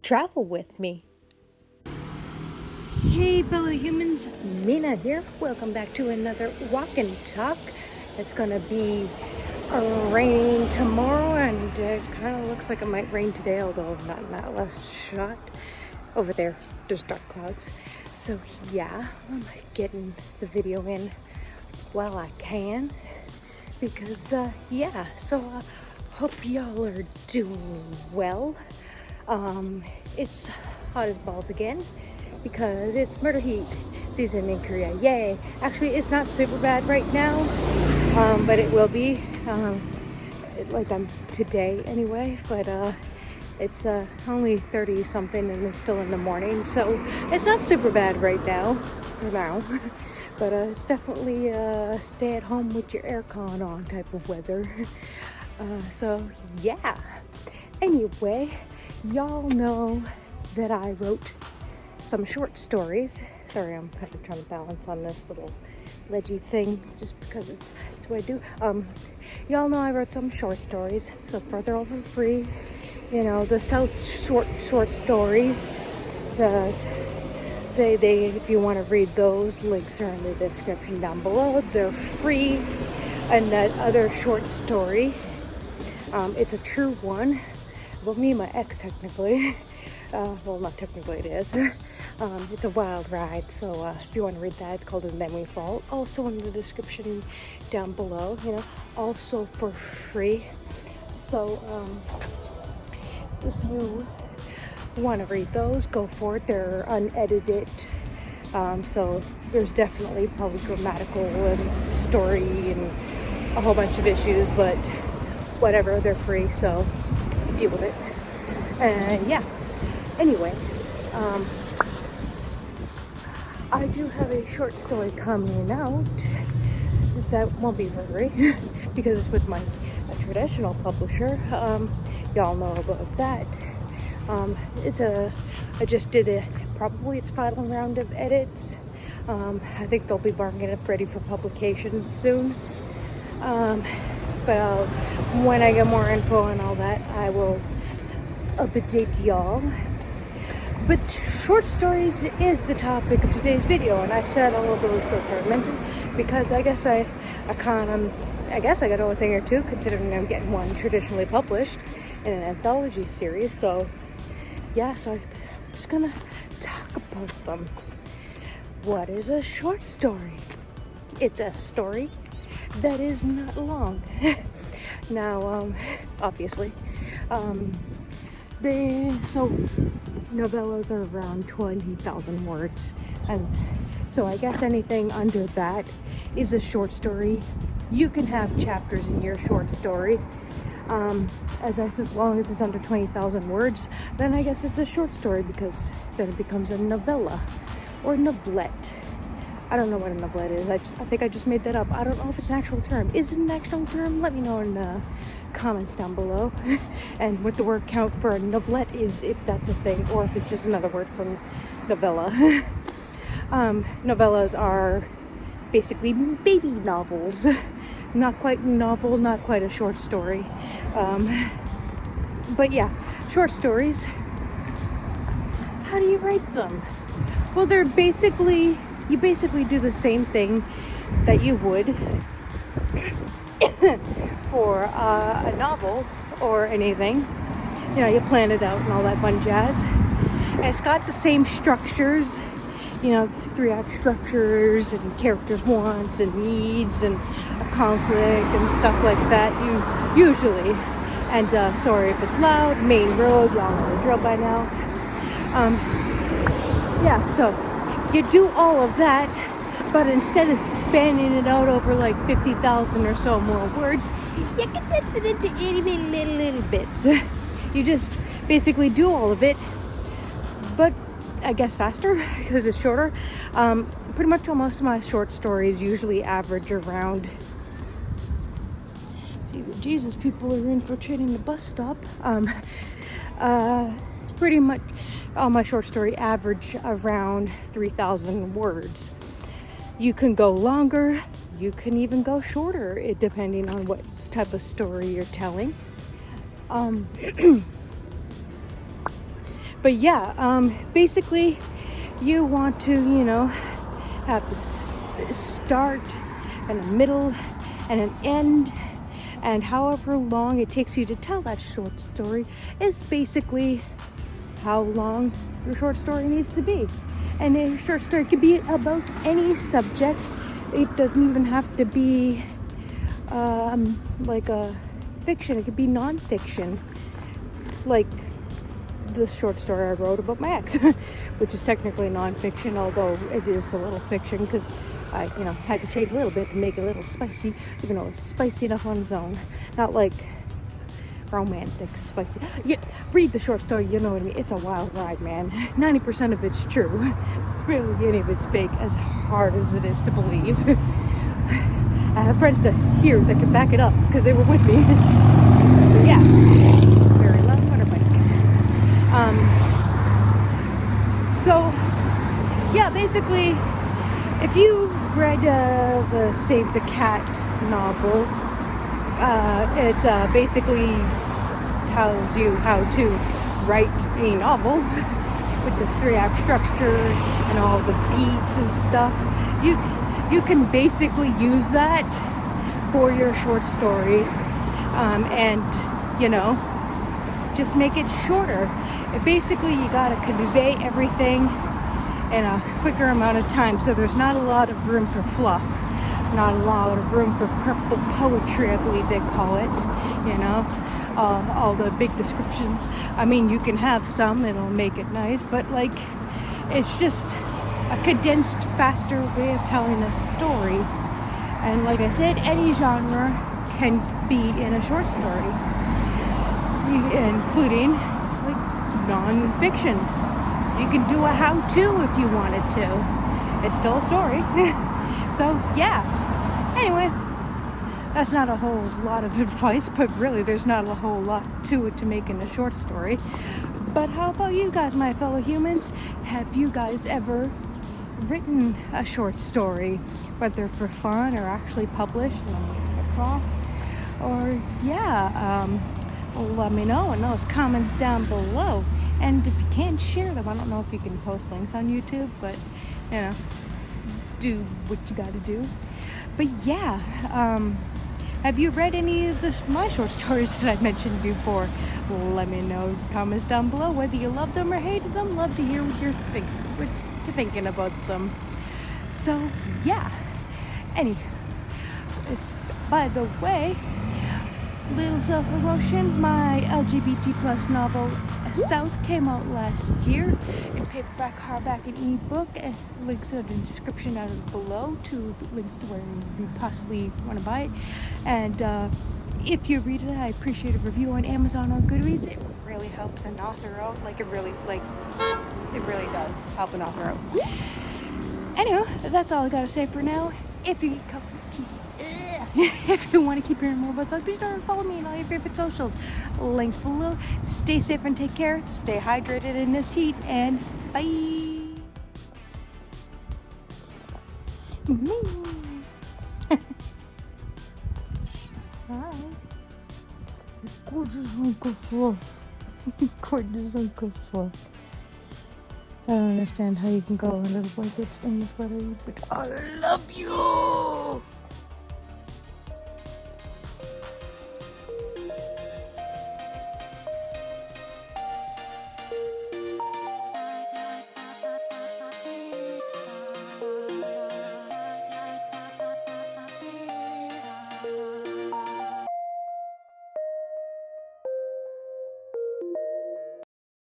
travel with me. Hey fellow humans, Mina here. Welcome back to another walk and talk. It's gonna be raining tomorrow, and it kind of looks like it might rain today, although not in that last shot. Over there, there's dark clouds. So yeah, I'm getting the video in while I can because so hope y'all are doing well. It's hot as balls again because it's murder heat season in Korea. Yay! Actually, it's not super bad right now, but it will be today anyway. But it's only 30 something and it's still in the morning, so it's not super bad right now for now. But it's definitely stay at home with your aircon on type of weather. So yeah. Anyway, y'all know that I wrote some short stories. Sorry, I'm kind of trying to balance on this little ledgy thing just because it's what I do. Y'all know I wrote some short stories, so further over free. You know, the South short stories that they if you want to read those, links are in the description down below. They're free. And that other short story, it's a true one. Well, me and my ex technically. Well, not technically it is. It's a wild ride, so if you want to read that, it's called Lemme Fall. Also in the description down below, also for free. So if you want to read those, go for it. They're unedited, so there's definitely probably grammatical and story and a whole bunch of issues, but whatever, they're free, so deal with it. And yeah, anyway, I do have a short story coming out that won't be for free because it's with my traditional publisher. Y'all know about that. I just did probably its final round of edits. I think they'll be marking it ready for publication soon. But when I get more info and all that, I will update y'all. But short stories is the topic of today's video, and I said a little bit of procurement because I guess I got a thing or two, considering I'm getting one traditionally published in an anthology series. So yeah, so I'm just gonna talk about them. What is a short story? It's a story that is not long. Now, obviously, novellas are around 20,000 words, and so I guess anything under that is a short story. You can have chapters in your short story. As long as it's under 20,000 words, then I guess it's a short story, because then it becomes a novella or novelette. I don't know what a novelette is. I think I just made that up. I don't know if it's an actual term. Is it an actual term? Let me know in the comments down below. And what the word count for a novelette is, if that's a thing, or if it's just another word for novella. Novellas are basically baby novels. Not quite a novel, not quite a short story. But yeah, short stories. How do you write them? Well, you basically do the same thing that you would for a novel or anything. You plan it out and all that fun jazz. And it's got the same structures, 3-act structures and characters' wants and needs and a conflict and stuff like that, usually. And sorry if it's loud, main road, y'all know the drill by now. So you do all of that, but instead of spanning it out over like 50,000 or so more words, you condense it into itty bitty little bits. You just basically do all of it, but I guess faster because it's shorter. Pretty much all most of my short stories usually average around. Jesus, people are infiltrating the bus stop. Pretty much all my short story average around 3,000 words. You can go longer, you can even go shorter, depending on what type of story you're telling. But yeah, basically you want to, have the start and a middle and an end, and however long it takes you to tell that short story is basically how long your short story needs to be. And a short story could be about any subject. It doesn't even have to be like a fiction. It could be non-fiction, like the short story I wrote about my ex, which is technically non-fiction, although it is a little fiction because I, had to change a little bit to make it a little spicy, even though it's spicy enough on its own. Not like romantic spicy. Yeah, read the short story, you know what I mean? It's a wild ride, man. 90% of it's true. Barely any of it's fake, as hard as it is to believe. I have friends here that can back it up because they were with me. But yeah, very loud motorbike. So yeah, basically, if you read the Save the Cat novel, it's basically tells you how to write a novel with this 3-act structure and all the beats and stuff. You can basically use that for your short story, and just make it shorter. Basically, you gotta convey everything in a quicker amount of time, so there's not a lot of room for fluff, not a lot of room for purple poetry, I believe they call it, all the big descriptions. I mean, you can have some, it'll make it nice, but it's just a condensed, faster way of telling a story. And like I said, any genre can be in a short story, including non-fiction. You can do a how-to if you wanted to. It's still a story. So yeah, anyway, that's not a whole lot of advice, but really there's not a whole lot to it to make in a short story. But how about you guys, my fellow humans? Have you guys ever written a short story, whether for fun or actually published across? Or let me know in those comments down below. And if you can't share them, I don't know if you can post links on YouTube, but do what you gotta do. But yeah, have you read any of my short stories that I mentioned before? Let me know in the comments down below whether you love them or hated them. Love to hear what you're thinking about them. So yeah, by the way, little self-promotion, my LGBT plus novel South came out last year in paperback, hardback, and ebook, and links are in the description down below to links to where you possibly want to buy it. And if you read it, I appreciate a review on Amazon or Goodreads. It really helps an author out. It really does help an author out. Anyway, that's all I gotta say for now. If you want to keep hearing more about stuff, be sure to follow me on all your favorite socials. Links below. Stay safe and take care. Stay hydrated in this heat, and bye. Hi. Gorgeous Uncle Fluff. Gorgeous Uncle Fluff. I don't understand how you can go under the blankets in this weather, but I love you.